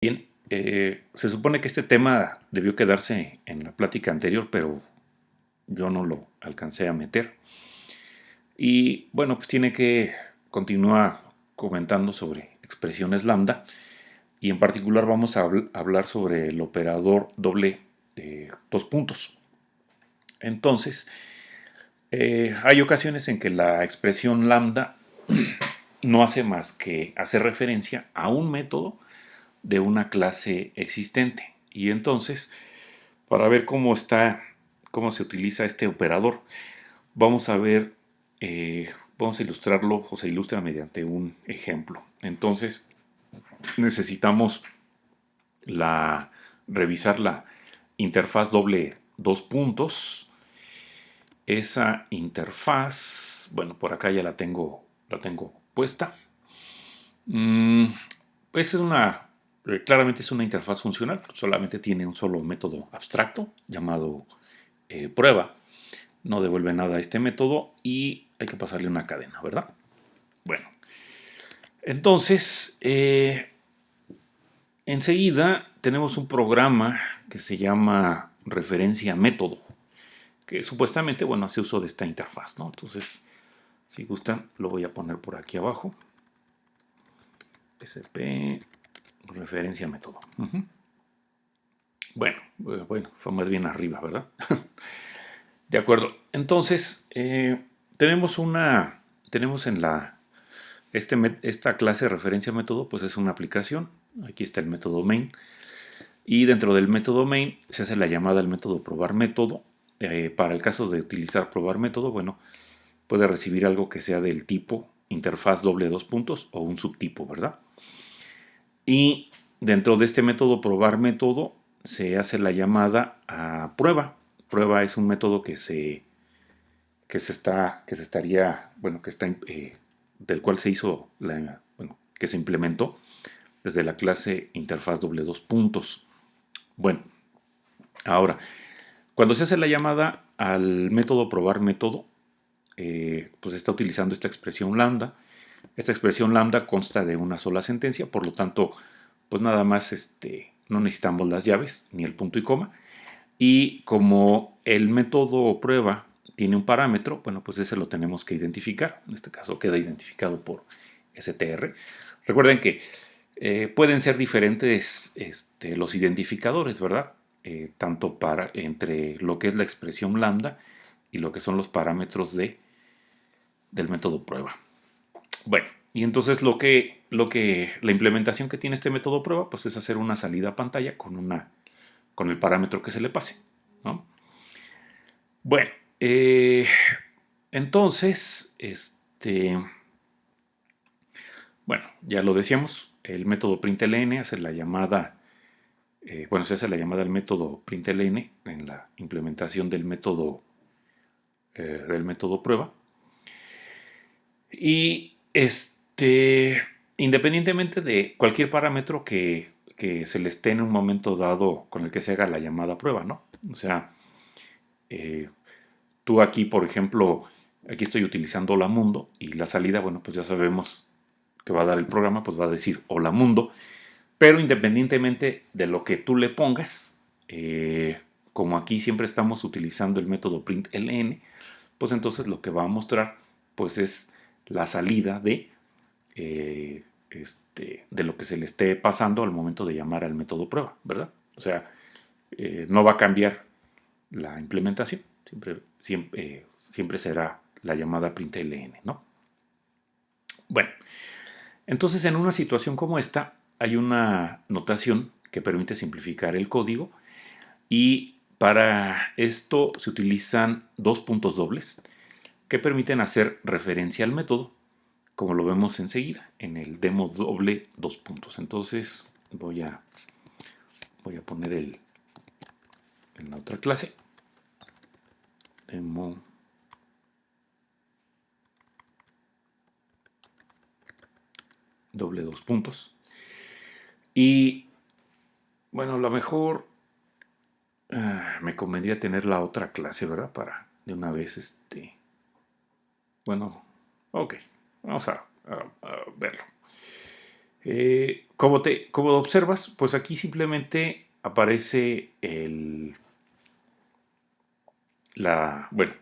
Bien, se supone que este tema debió quedarse en la plática anterior, pero yo no lo alcancé a meter. Y bueno, pues tiene que continuar comentando sobre expresiones lambda y en particular vamos a hablar sobre el operador doble de dos puntos. Entonces, hay ocasiones en que la expresión lambda no hace más que hacer referencia a un método de una clase existente. Y entonces, para ver cómo se utiliza este operador, vamos a ver, vamos a ilustrarlo o se ilustra mediante un ejemplo. Entonces, necesitamos revisar la interfaz doble dos puntos. Esa interfaz, bueno, por acá ya la tengo puesta. Mm, esa es claramente es una interfaz funcional, solamente tiene un solo método abstracto llamado prueba. No devuelve nada a este método y hay que pasarle una cadena, ¿verdad? Bueno, entonces, enseguida tenemos un programa que se llama referencia método, que supuestamente, bueno, hace uso de esta interfaz, ¿no? Entonces, si gustan, lo voy a poner por aquí abajo. SP referencia método. Bueno, fue más bien arriba, ¿verdad? De acuerdo. Entonces, tenemos en esta clase de referencia método, pues es una aplicación. Aquí está el método main. Y dentro del método main se hace la llamada al método probar método. Para el caso de utilizar probar método, bueno, puede recibir algo que sea del tipo interfaz doble dos puntos o un subtipo, ¿verdad? Y dentro de este método probar método se hace la llamada a prueba. Prueba es un método del cual se hizo, que se implementó desde la clase interfaz doble dos puntos. Bueno, ahora, cuando se hace la llamada al método probar método, pues está utilizando esta expresión lambda. Esta expresión lambda consta de una sola sentencia, por lo tanto, pues nada más no necesitamos las llaves ni el punto y coma. Y como el método prueba tiene un parámetro, bueno, pues ese lo tenemos que identificar. En este caso queda identificado por str. Recuerden que pueden ser diferentes los identificadores, ¿verdad? Tanto entre lo que es la expresión lambda y lo que son los parámetros del método prueba. Bueno, y entonces la implementación que tiene este método prueba, pues es hacer una salida a pantalla con el parámetro que se le pase, ¿no? Bueno, entonces, bueno, ya lo decíamos, el método println hace la llamada, se hace la llamada al método println en la implementación del método prueba. Y independientemente de cualquier parámetro que se le esté en un momento dado con el que se haga la llamada prueba, ¿no? O sea, eh, tú aquí, por ejemplo, aquí estoy utilizando hola mundo y la salida, bueno, pues ya sabemos que va a dar el programa, pues va a decir hola mundo, pero independientemente de lo que tú le pongas, como aquí siempre estamos utilizando el método println, pues entonces lo que va a mostrar, pues es la salida de lo que se le esté pasando al momento de llamar al método prueba, ¿verdad? O sea, no va a cambiar la implementación, siempre será la llamada println, ¿no? Bueno, entonces en una situación como esta hay una notación que permite simplificar el código y para esto se utilizan dos puntos dobles que permiten hacer referencia al método, como lo vemos enseguida en el demo doble dos puntos. Entonces voy a poner en la otra clase demo doble dos puntos. Y bueno, a lo mejor me convendría tener la otra clase, ¿verdad? Para de una vez, bueno, ok, vamos a verlo. Como observas, pues aquí simplemente aparece bueno,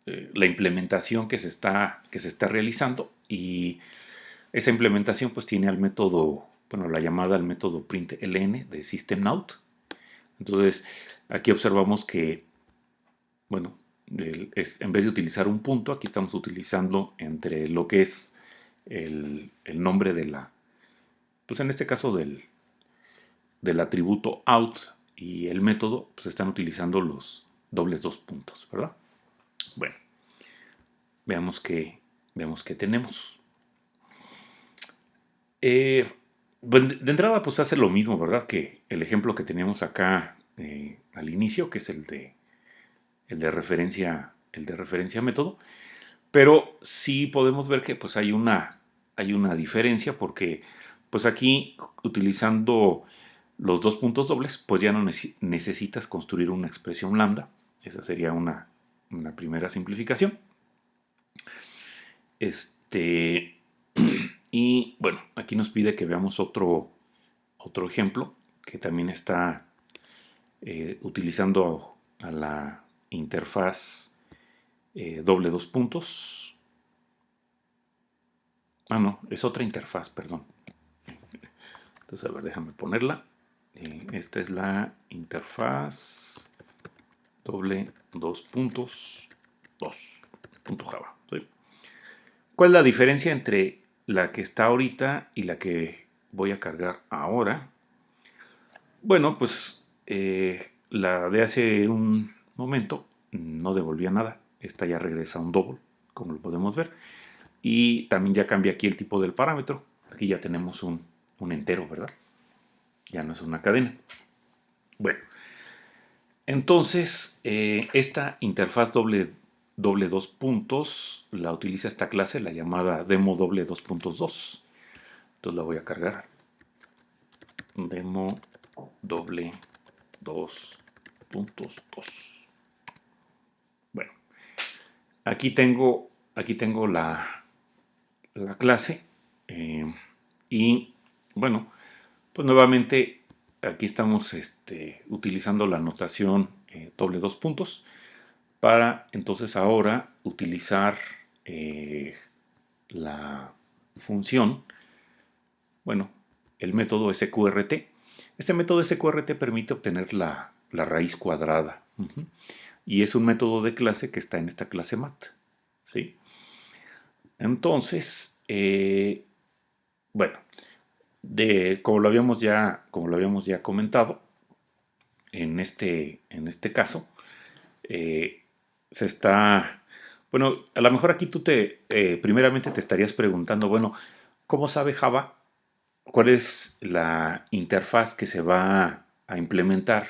la implementación que se está realizando, y esa implementación pues tiene al método, bueno, la llamada al método println de system.out. Entonces aquí observamos que, bueno, en vez de utilizar un punto, aquí estamos utilizando entre lo que es el nombre pues en este caso del atributo out y el método, pues están utilizando los dobles dos puntos, ¿verdad? Bueno, veamos qué tenemos. Bueno, de entrada pues hace lo mismo, ¿verdad? Que el ejemplo que teníamos acá al inicio, que es el de referencia método. Pero sí podemos ver que pues hay una diferencia, porque pues aquí, utilizando los dos puntos dobles, pues ya no necesitas construir una expresión lambda. Esa sería una primera simplificación. Y bueno, aquí nos pide que veamos otro ejemplo que también está utilizando a la interfaz doble dos puntos. Ah, no, es otra interfaz, perdón. Entonces, a ver, déjame ponerla. Esta es la interfaz doble dos puntos punto Java. ¿Sí? ¿Cuál es la diferencia entre la que está ahorita y la que voy a cargar ahora? Bueno, pues la de hace un momento no devolvía nada. Esta ya regresa a un double, como lo podemos ver. Y también ya cambia aquí el tipo del parámetro. Aquí ya tenemos un entero, ¿verdad? Ya no es una cadena. Bueno, entonces esta interfaz doble dos puntos la utiliza esta clase, la llamada demo doble 2.2. Entonces la voy a cargar. Demo doble 2.2. Bueno, aquí tengo la clase. Y bueno, pues nuevamente aquí estamos utilizando la notación doble dos puntos para entonces ahora utilizar la función, bueno, el método sqrt. Este método sqrt permite obtener la raíz cuadrada. Y es un método de clase que está en esta clase mat. ¿Sí? Entonces, bueno, como lo habíamos ya comentado, en este caso, se está, bueno, a lo mejor aquí tú primeramente te estarías preguntando, bueno, ¿cómo sabe Java cuál es la interfaz que se va a implementar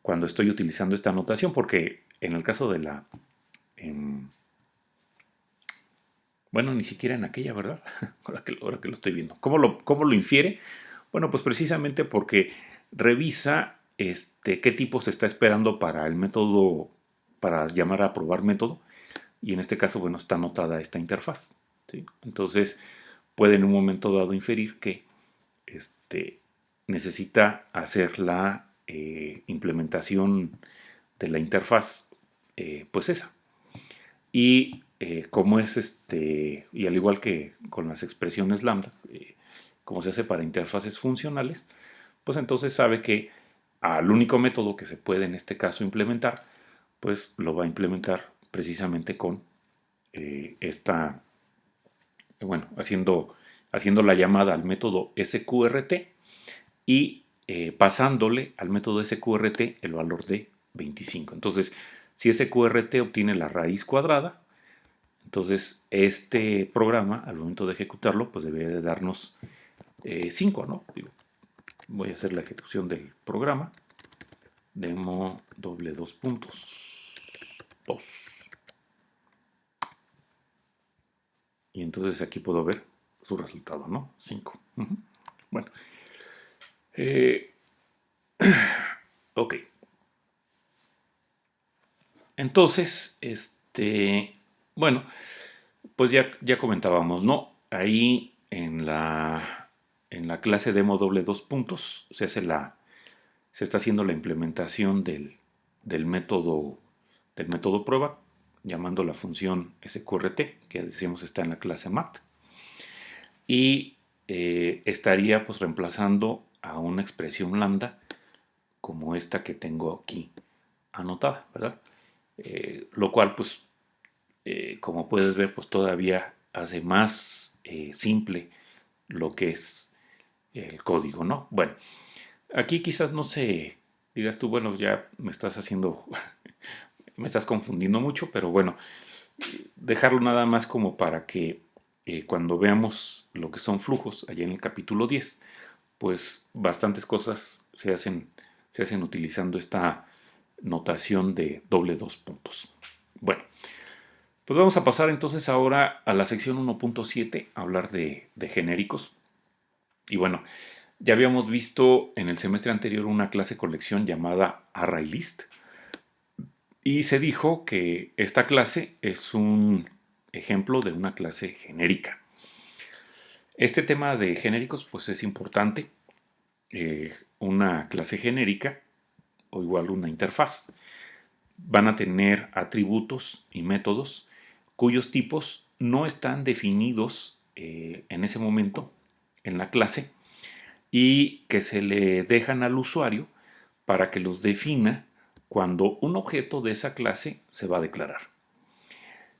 cuando estoy utilizando esta notación? Porque en el caso de em, bueno, ni siquiera en aquella, ¿verdad? Ahora que lo estoy viendo. ¿Cómo lo infiere? Bueno, pues precisamente porque revisa qué tipo se está esperando para el método, para llamar a probar método, y en este caso, bueno, está anotada esta interfaz. ¿Sí? Entonces, puede en un momento dado inferir que necesita hacer la implementación de la interfaz, pues esa. Y como es y al igual que con las expresiones lambda, como se hace para interfaces funcionales, pues entonces sabe que al único método que se puede en este caso implementar, pues lo va a implementar precisamente con bueno, haciendo la llamada al método sqrt y pasándole al método sqrt el valor de 25. Entonces, si sqrt obtiene la raíz cuadrada, entonces este programa, al momento de ejecutarlo, pues debería de darnos 5, ¿no? Voy a hacer la ejecución del programa. Demo doble dos puntos 2. Y entonces aquí puedo ver su resultado, ¿no? 5. Bueno. Ok. Entonces, bueno, pues ya comentábamos, ¿no? Ahí en la clase demo doble dos puntos se está haciendo la implementación del método, del método prueba, llamando la función sqrt, que ya decíamos está en la clase mat, y estaría pues reemplazando a una expresión lambda como esta que tengo aquí anotada, ¿verdad? Lo cual pues como puedes ver pues todavía hace más simple lo que es el código, ¿no? Bueno, aquí quizás no se digas tú, bueno, ya me estás haciendo, me estás confundiendo mucho, pero bueno, dejarlo nada más como para que cuando veamos lo que son flujos, allá en el capítulo 10, pues bastantes cosas se hacen utilizando esta notación de doble dos puntos. Bueno, pues vamos a pasar entonces ahora a la sección 1.7, a hablar de genéricos. Y bueno, ya habíamos visto en el semestre anterior una clase colección llamada ArrayList. Y se dijo que esta clase es un ejemplo de una clase genérica. Este tema de genéricos pues es importante. Una clase genérica o igual una interfaz van a tener atributos y métodos cuyos tipos no están definidos en ese momento en la clase y que se le dejan al usuario para que los defina cuando un objeto de esa clase se va a declarar.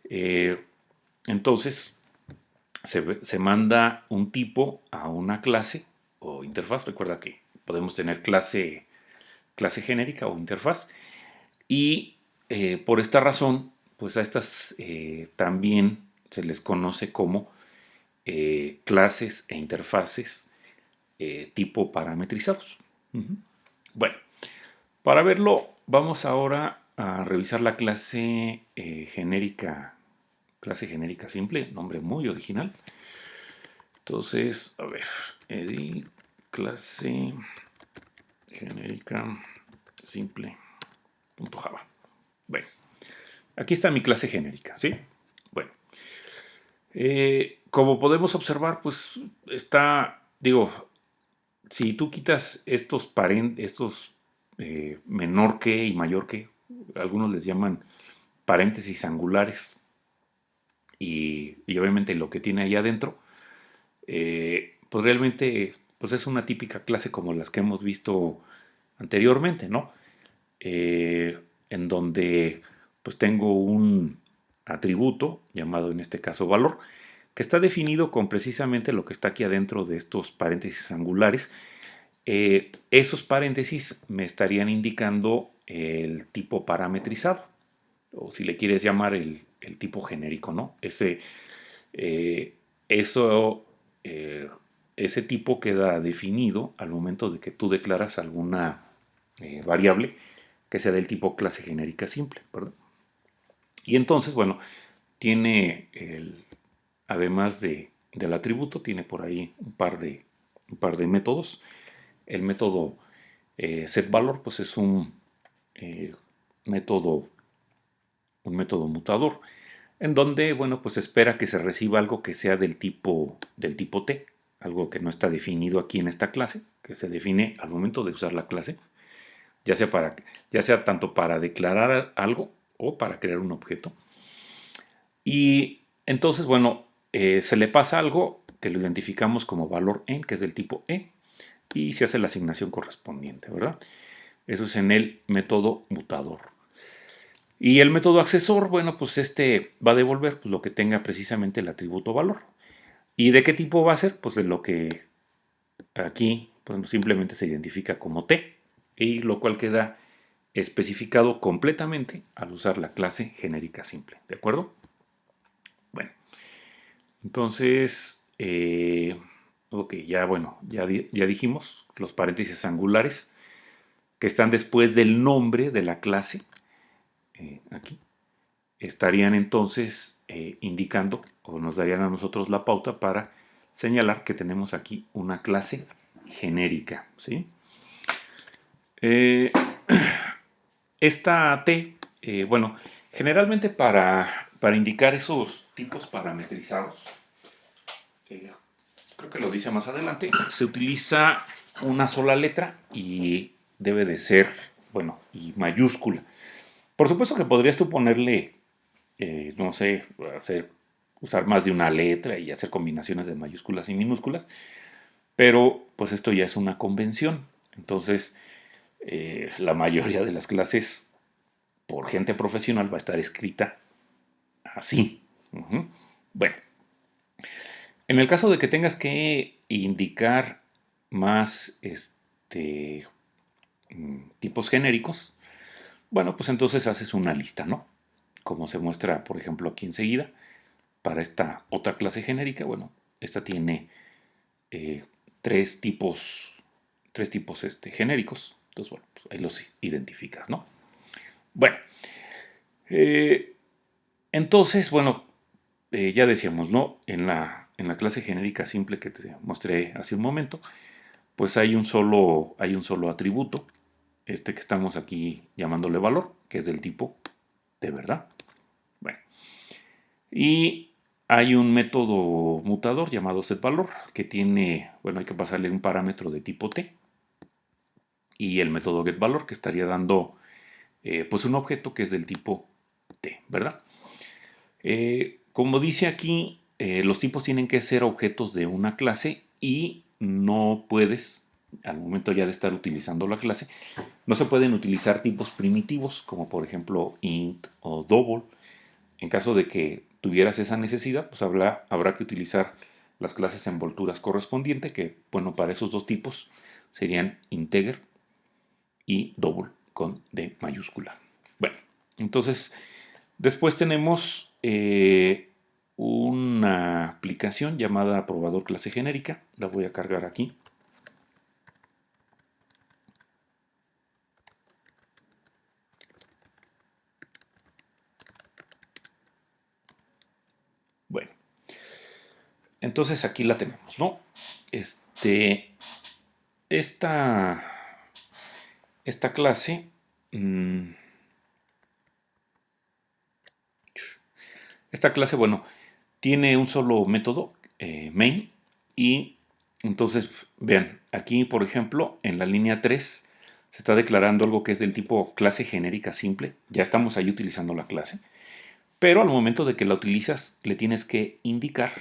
Eh, entonces, se manda un tipo a una clase o interfaz. Recuerda que podemos tener clase genérica o interfaz. Y por esta razón, pues a estas también se les conoce como clases e interfaces tipo parametrizados. Ujú. Bueno, para verlo, vamos ahora a revisar la clase genérica simple, nombre muy original. Entonces, a ver, edit clase genérica simple.java. Bueno, aquí está mi clase genérica, ¿sí? Bueno, como podemos observar, pues está, digo, si tú quitas estos menor que y mayor que, algunos les llaman paréntesis angulares, y obviamente lo que tiene ahí adentro, pues realmente pues es una típica clase como las que hemos visto anteriormente, ¿no? En donde pues tengo un atributo llamado en este caso valor, que está definido con precisamente lo que está aquí adentro de estos paréntesis angulares. Esos paréntesis me estarían indicando el tipo parametrizado, o si le quieres llamar el tipo genérico, ¿no? Eh, eso, eh, ese tipo queda definido al momento de que tú declaras alguna variable que sea del tipo clase genérica simple, ¿verdad? Y entonces, bueno, tiene además del atributo, tiene por ahí un par de métodos. El método setValor, pues es eh, método, un método mutador, en donde, bueno, pues espera que se reciba algo que sea del tipo T, algo que no está definido aquí en esta clase, que se define al momento de usar la clase, ya sea, ya sea tanto para declarar algo o para crear un objeto. Y entonces, bueno, se le pasa algo que lo identificamos como valor en, que es del tipo E, y se hace la asignación correspondiente, ¿verdad? Eso es en el método mutador. Y el método accesor, bueno, pues este va a devolver pues, lo que tenga precisamente el atributo valor. ¿Y de qué tipo va a ser? Pues de lo que aquí pues, simplemente se identifica como T, y lo cual queda especificado completamente al usar la clase genérica simple, ¿de acuerdo? Bueno, entonces, ok, ya bueno, ya dijimos los paréntesis angulares que están después del nombre de la clase, aquí, estarían entonces indicando o nos darían a nosotros la pauta para señalar que tenemos aquí una clase genérica, ¿sí? Eh, esta T, bueno, generalmente para indicar esos tipos parametrizados, eh, creo que lo dice más adelante, se utiliza una sola letra y debe de ser, bueno, y mayúscula. Por supuesto que podrías tú ponerle, no sé, usar más de una letra y hacer combinaciones de mayúsculas y minúsculas, pero pues esto ya es una convención. Entonces, la mayoría de las clases por gente profesional va a estar escrita así. Ujú. Bueno, en el caso de que tengas que indicar más tipos genéricos, bueno, pues entonces haces una lista, ¿no? Como se muestra, por ejemplo, aquí enseguida. Para esta otra clase genérica, bueno, esta tiene eh, tres tipos, genéricos. Entonces, bueno, pues ahí los identificas, ¿no? Bueno, eh, entonces, bueno, ya decíamos, ¿no? En la clase genérica simple que te mostré hace un momento, pues hay un solo atributo, que estamos aquí llamándole valor, que es del tipo de verdad. Bueno, y hay un método mutador llamado setValor que tiene, bueno, hay que pasarle un parámetro de tipo t, y el método getValor que estaría dando pues un objeto que es del tipo t, ¿verdad? Como dice aquí, los tipos tienen que ser objetos de una clase y no puedes, al momento ya de estar utilizando la clase, no se pueden utilizar tipos primitivos como por ejemplo int o double. En caso de que tuvieras esa necesidad, pues habrá que utilizar las clases envolturas correspondientes, que bueno, para esos dos tipos serían integer y double con D mayúscula. Bueno, entonces después tenemos una aplicación llamada probador clase genérica. La voy a cargar aquí. Bueno, entonces aquí la tenemos, ¿no? Este, esta, esta clase, bueno, tiene un solo método, main, y entonces, vean, aquí por ejemplo, en la línea 3 se está declarando algo que es del tipo clase genérica simple. Ya estamos ahí utilizando la clase, pero al momento de que la utilizas, le tienes que indicar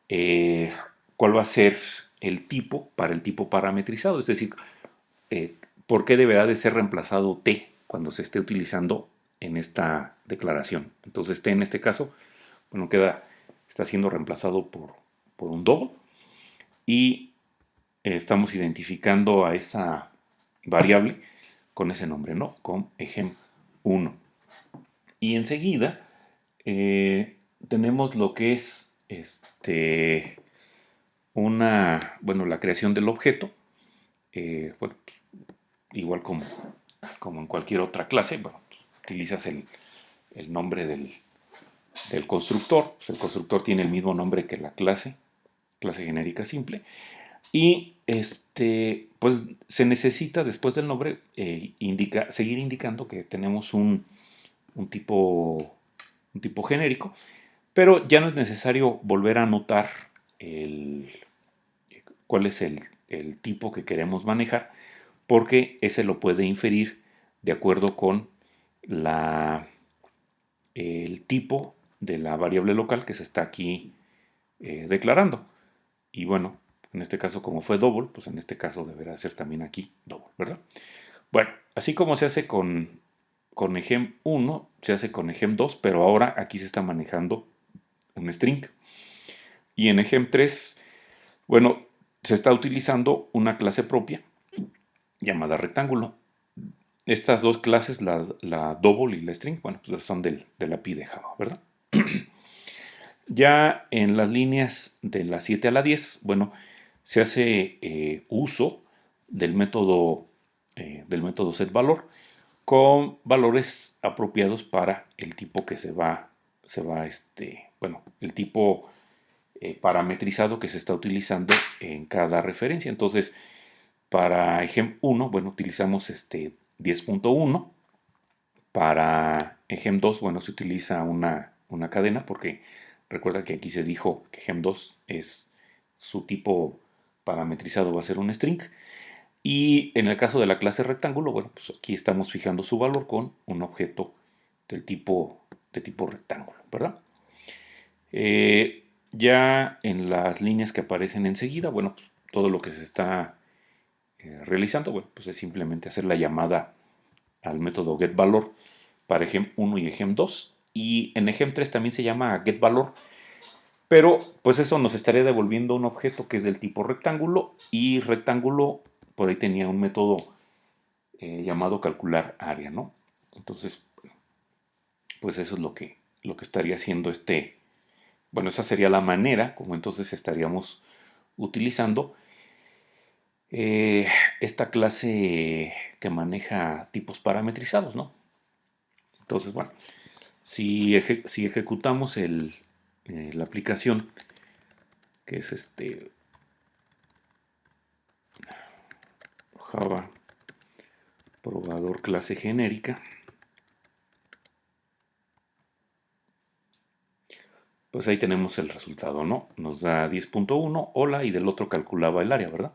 eh, cuál va a ser el tipo para el tipo parametrizado, es decir, eh, por qué deberá de ser reemplazado t cuando se esté utilizando en esta declaración. Entonces t en este caso, bueno, está siendo reemplazado por un double, y estamos identificando a esa variable con ese nombre, ¿no? Con ejem1. Y enseguida tenemos lo que es bueno, la creación del objeto. Bueno, igual como en cualquier otra clase, bueno, pues, utilizas el nombre del constructor. Pues el constructor tiene el mismo nombre que la clase genérica simple. Y pues se necesita después del nombre seguir indicando que tenemos un tipo, un tipo genérico, pero ya no es necesario volver a anotar el, cuál es el tipo que queremos manejar, porque ese lo puede inferir de acuerdo con el tipo de la variable local que se está aquí declarando. Y bueno, en este caso como fue double, pues en este caso deberá ser también aquí double, ¿verdad? Bueno, así como se hace con ejem 1, se hace con ejem 2, pero ahora aquí se está manejando un string. Y en ejem 3, bueno, se está utilizando una clase propia llamada rectángulo. Estas dos clases, la double y la string, bueno, pues son de la API de Java, ¿verdad? Ya en las líneas de la 7 a la 10, bueno, se hace uso del método setValor con valores apropiados para el tipo que bueno, el tipo parametrizado que se está utilizando en cada referencia. Entonces, para ejem 1, bueno, utilizamos 10.1. Para ejem 2, bueno, se utiliza una cadena porque recuerda que aquí se dijo que ejem 2 es su tipo parametrizado va a ser un string. Y en el caso de la clase rectángulo, bueno, pues aquí estamos fijando su valor con un objeto de tipo rectángulo, ¿verdad? Ya en las líneas que aparecen enseguida, bueno, pues todo lo que se está realizando, bueno, pues es simplemente hacer la llamada al método getValor para ejem1 y ejem2. Y en ejem3 también se llama getValor, pero pues eso nos estaría devolviendo un objeto que es del tipo rectángulo, y rectángulo por ahí tenía un método llamado calcular área, ¿no? Entonces, pues eso es lo que estaría haciendo bueno, esa sería la manera como entonces estaríamos utilizando eh, esta clase que maneja tipos parametrizados, ¿no? Entonces, bueno, si ejecutamos la aplicación, que es Java probador clase genérica, pues ahí tenemos el resultado, ¿no? Nos da 10.1, hola, y del otro calculaba el área, ¿verdad?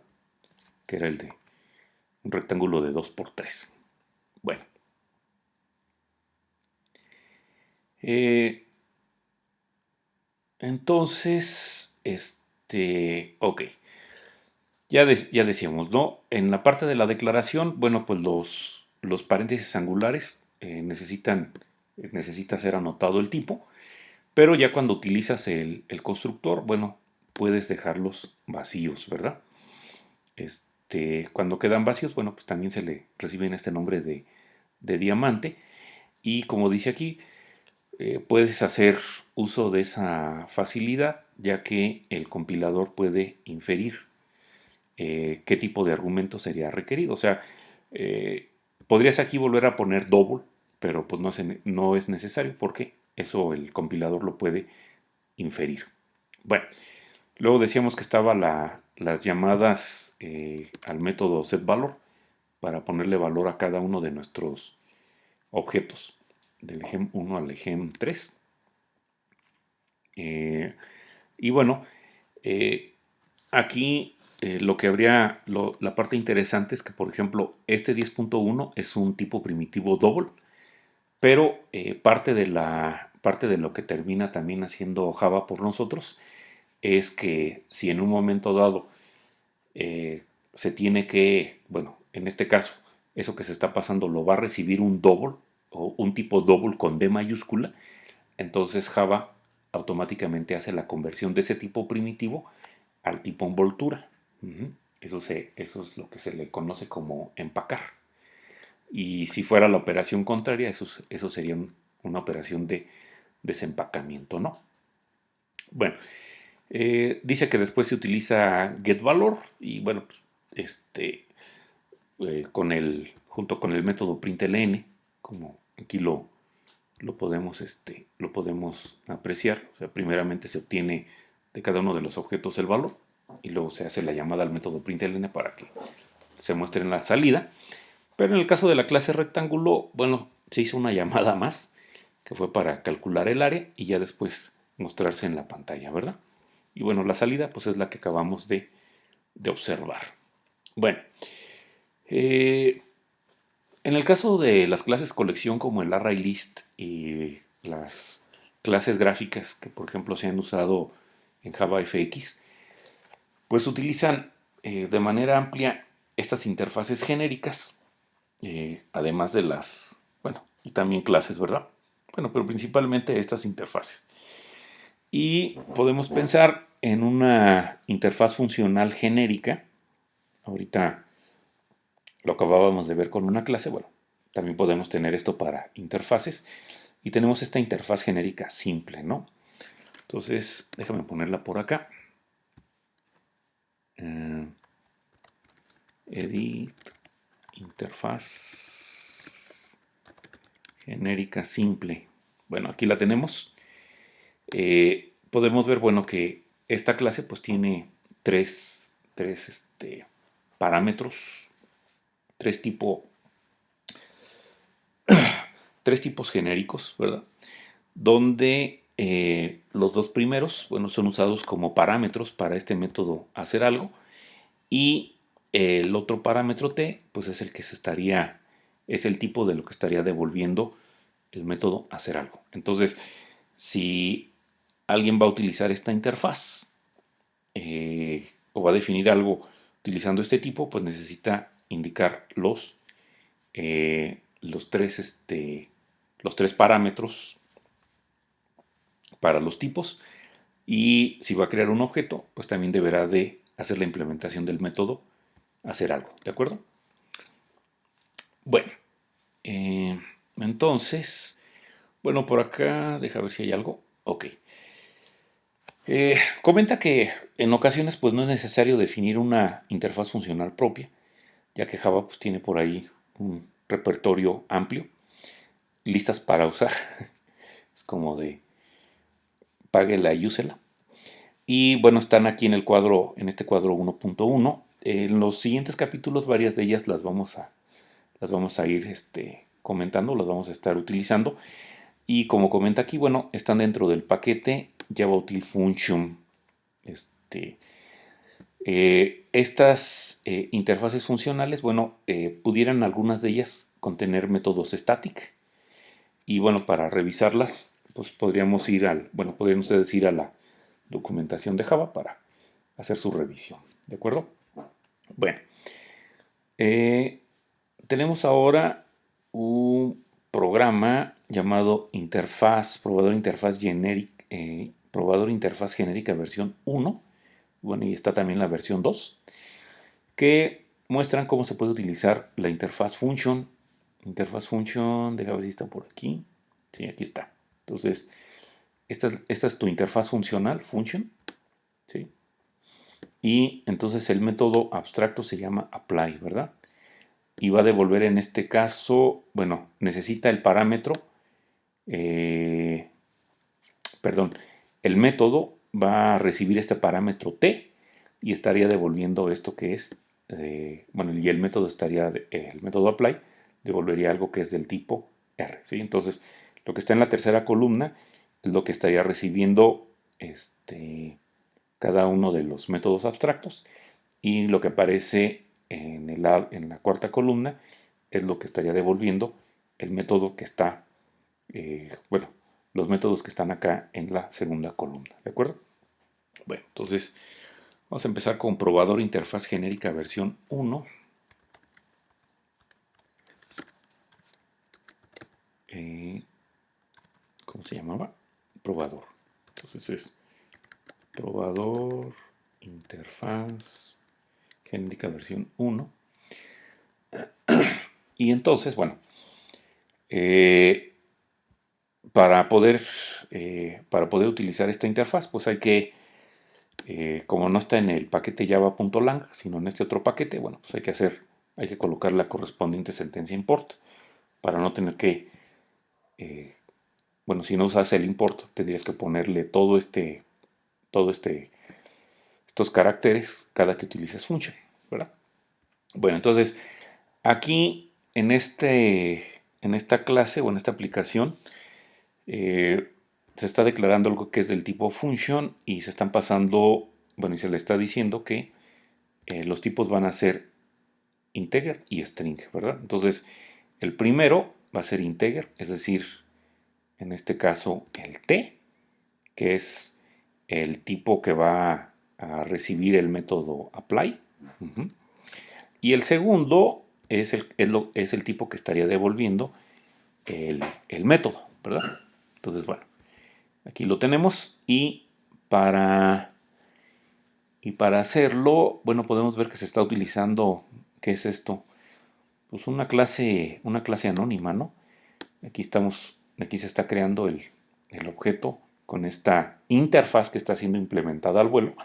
Que era el de un rectángulo de 2 por 3. Bueno, eh, entonces, ok, ya decíamos, ¿no? En la parte de la declaración, bueno, pues los paréntesis angulares necesita ser anotado el tipo, pero ya cuando utilizas el constructor, bueno, puedes dejarlos vacíos, ¿verdad? Cuando quedan vacíos, bueno, pues también se le reciben este nombre de diamante. Y como dice aquí, puedes hacer uso de esa facilidad, ya que el compilador puede inferir qué tipo de argumento sería requerido. O sea, eh, podrías aquí volver a poner double, pero pues no es necesario, porque eso el compilador lo puede inferir. Bueno, luego decíamos que estaba las llamadas al método setValor para ponerle valor a cada uno de nuestros objetos, del ejem1 al ejem3. Y bueno, eh, aquí lo que la parte interesante es que, por ejemplo, este 10.1 es un tipo primitivo double, pero parte de lo que termina también haciendo Java por nosotros es que si en un momento dado se tiene que, bueno, en este caso, eso que se está pasando lo va a recibir un double o un tipo double con D mayúscula, entonces Java automáticamente hace la conversión de ese tipo primitivo al tipo envoltura. Ujú. Eso es lo que se le conoce como empacar. Y si fuera la operación contraria, eso sería una operación de desempacamiento, ¿no? Bueno, dice que después se utiliza getValor y bueno, pues, junto con el método println, como aquí lo podemos apreciar. O sea, primeramente se obtiene de cada uno de los objetos el valor y luego se hace la llamada al método println para que se muestre en la salida. Pero en el caso de la clase rectángulo, bueno, se hizo una llamada más que fue para calcular el área y ya después mostrarse en la pantalla, ¿verdad? Y bueno, la salida pues es la que acabamos de observar. Bueno, eh, en el caso de las clases colección como el ArrayList y las clases gráficas que por ejemplo se han usado en JavaFX, pues utilizan de manera amplia estas interfaces genéricas, además de bueno, y también clases, ¿verdad? Bueno, pero principalmente estas interfaces. Y podemos pensar en una interfaz funcional genérica. Ahorita lo acabábamos de ver con una clase, bueno, también podemos tener esto para interfaces. Y tenemos esta interfaz genérica simple, ¿no? Entonces, déjame ponerla por acá. Eh, edit, interfaz genérica simple. Bueno, aquí la tenemos. Podemos ver, bueno, que esta clase pues tiene tres parámetros, tres, tipo, tres tipos genéricos, ¿verdad? Donde los dos primeros, bueno, son usados como parámetros para este método hacer algo. Y el otro parámetro t, pues es el que es el tipo de lo que estaría devolviendo el método hacer algo. Entonces, si alguien va a utilizar esta interfaz o va a definir algo utilizando este tipo, pues necesita indicar los tres parámetros para los tipos. Y si va a crear un objeto, pues también deberá de hacer la implementación del método hacer algo, ¿de acuerdo? Bueno, eh, entonces, bueno, por acá, deja ver si hay algo. Ok. Comenta que en ocasiones pues no es necesario definir una interfaz funcional propia, ya que Java pues tiene por ahí un repertorio amplio, listas para usar. Es como de páguela y úsela. Y bueno, están aquí en el cuadro, en este cuadro 1.1. En los siguientes capítulos, varias de ellas las vamos a ir comentando, las vamos a estar utilizando. Y como comenta aquí, bueno, están dentro del paquete Java Util Function. Este, estas interfaces funcionales, bueno, pudieran algunas de ellas contener métodos static. Y bueno, para revisarlas, pues podrían ustedes ir a la documentación de Java para hacer su revisión. ¿De acuerdo? Bueno, eh, tenemos ahora un programa llamado probador interfaz genérica versión 1. Bueno, y está también la versión 2, que muestran cómo se puede utilizar la interfaz function. Interfaz function, déjame ver si está por aquí. Sí, aquí está. Entonces, esta es tu interfaz funcional, function. ¿Sí? Y entonces el método abstracto se llama apply, ¿verdad? Y va a devolver en este caso, bueno, necesita el parámetro, eh, perdón, el método va a recibir este parámetro t y estaría devolviendo esto que es, bueno, y el método el método apply devolvería algo que es del tipo r, ¿sí? Entonces, lo que está en la tercera columna es lo que estaría recibiendo cada uno de los métodos abstractos, y lo que aparece en la cuarta columna es lo que estaría devolviendo el método que está, bueno, los métodos que están acá en la segunda columna, ¿de acuerdo? Bueno, entonces vamos a empezar con probador interfaz genérica versión 1. Eh, ¿Cómo se llamaba? Probador. Entonces es probador interfaz genérica versión 1. Y entonces, bueno, eh, para poder, para poder utilizar esta interfaz, pues hay que, como no está en el paquete java.lang, sino en este otro paquete, bueno, pues hay que colocar la correspondiente sentencia import para no tener que, eh, bueno, si no usas el import, tendrías que ponerle todo estos caracteres cada que utilices function, ¿verdad? Bueno, entonces aquí en esta clase o en esta aplicación, eh, se está declarando algo que es del tipo function y se están pasando, bueno, y se le está diciendo que los tipos van a ser integer y string, ¿verdad? Entonces, el primero va a ser integer, es decir, en este caso el t, que es el tipo que va a recibir el método apply. Uh-huh. Y el segundo es el tipo que estaría devolviendo el método, ¿verdad? Entonces, bueno, aquí lo tenemos para, y para hacerlo, bueno, podemos ver que se está utilizando, ¿qué es esto? Pues una clase anónima, ¿no? Aquí se está creando el objeto con esta interfaz que está siendo implementada al vuelo,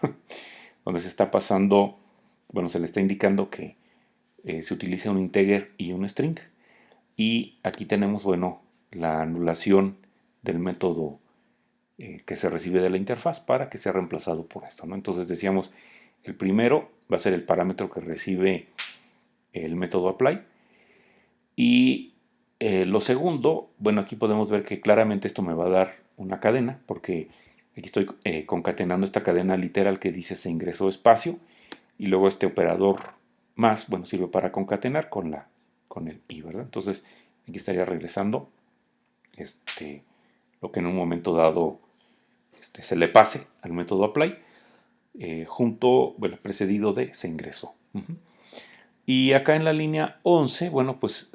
donde se está pasando, bueno, se le está indicando que se utiliza un integer y un string. Y aquí tenemos, bueno, la anulación del método que se recibe de la interfaz para que sea reemplazado por esto, ¿no? Entonces decíamos, el primero va a ser el parámetro que recibe el método apply. Y lo segundo, bueno, aquí podemos ver que claramente esto me va a dar una cadena, porque aquí estoy concatenando esta cadena literal que dice se ingresó espacio, y luego este operador más, bueno, sirve para concatenar con el i, ¿verdad? Entonces aquí estaría regresando lo que en un momento dado se le pase al método apply, bueno, precedido de se ingresó. Y acá en la línea 11, bueno, pues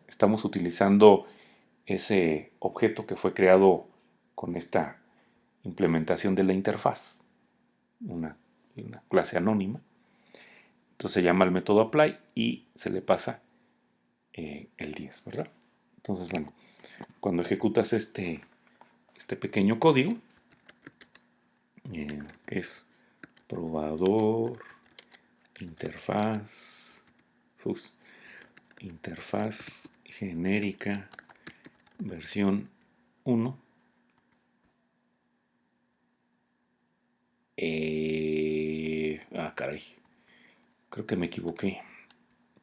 estamos utilizando ese objeto que fue creado con esta implementación de la interfaz, una, una clase anónima. Entonces se llama el método apply y se le pasa el 10, ¿verdad? Entonces, bueno, cuando ejecutas este pequeño código, que es probador, interfaz, interfaz genérica, versión 1. Caray, creo que me equivoqué.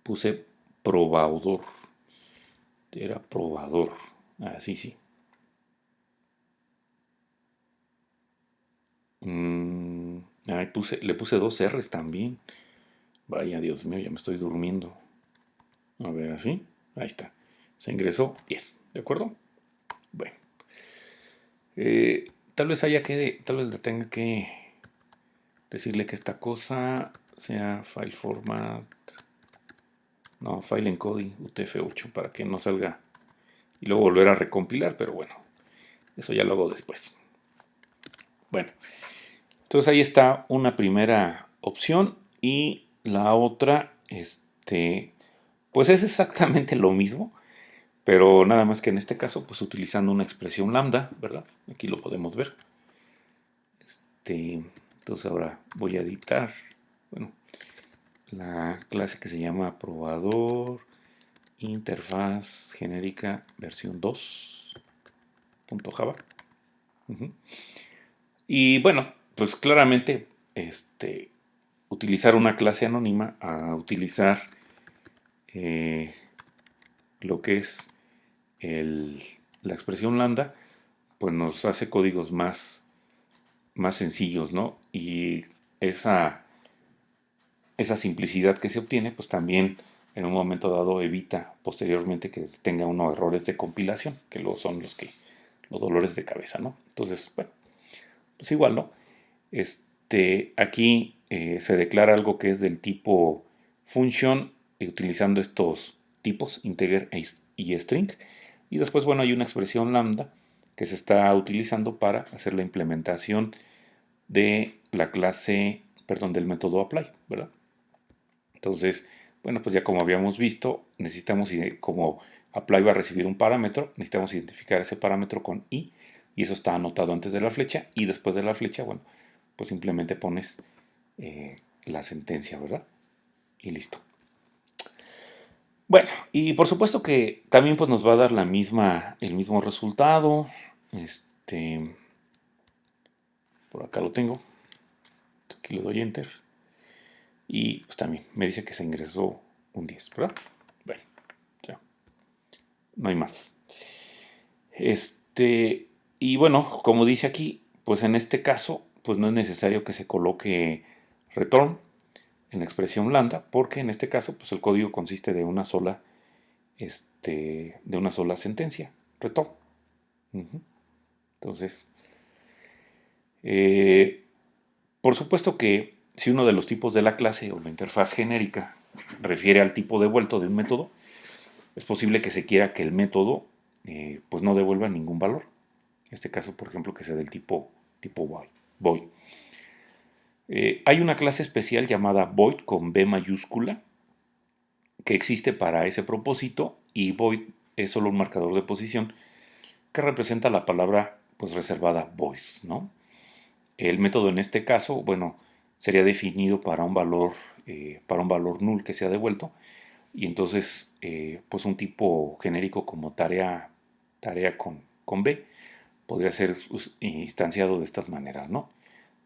Puse probador. Era probador. Sí, sí. Le puse dos R's también. Vaya, Dios mío, ya me estoy durmiendo. A ver, así. Ahí está. Se ingresó 10. ¿De acuerdo? Bueno. Tal vez le tenga que decirle que esta cosa sea file format. No, file encoding UTF-8 para que no salga y luego volver a recompilar, pero bueno, eso ya lo hago después. Bueno, entonces ahí está una primera opción y la otra, pues es exactamente lo mismo, pero nada más que en este caso, pues utilizando una expresión lambda, ¿verdad? Aquí lo podemos ver. Entonces ahora voy a editar, bueno, la clase que se llama probador interfaz genérica versión 2.java. Y bueno, pues claramente utilizar una clase anónima a utilizar lo que es la expresión lambda, pues nos hace códigos más sencillos, ¿no? Y esa simplicidad que se obtiene, pues también en un momento dado evita posteriormente que tenga unos errores de compilación, que son los dolores de cabeza, ¿no? Entonces, bueno, pues igual, ¿no? Aquí se declara algo que es del tipo function, utilizando estos tipos, integer y string. Y después, bueno, hay una expresión lambda que se está utilizando para hacer la implementación de la clase, perdón, del método apply, ¿verdad? Entonces, bueno, pues ya como habíamos visto, necesitamos, como apply va a recibir un parámetro, necesitamos identificar ese parámetro con i, y eso está anotado antes de la flecha, y después de la flecha, bueno, pues simplemente pones la sentencia, ¿verdad? Y listo. Bueno, y por supuesto que también pues nos va a dar el mismo resultado. Por acá lo tengo. Aquí le doy enter. Y pues también me dice que se ingresó un 10, ¿verdad? Bueno, ya. No hay más. Y bueno, como dice aquí, pues en este caso, pues no es necesario que se coloque return en la expresión lambda, porque en este caso, pues el código consiste de una sola sentencia, return. Entonces, eh, por supuesto que si uno de los tipos de la clase o la interfaz genérica refiere al tipo devuelto de un método, es posible que se quiera que el método pues no devuelva ningún valor. En este caso, por ejemplo, que sea del tipo void. Hay una clase especial llamada void con B mayúscula que existe para ese propósito, y void es solo un marcador de posición que representa la palabra pues reservada void, ¿no? El método en este caso, bueno, sería definido para un valor null que sea devuelto, y entonces pues un tipo genérico como tarea con B podría ser instanciado de estas maneras, ¿no?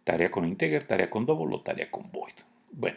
Tarea con integer, tarea con double o tarea con void. Bueno,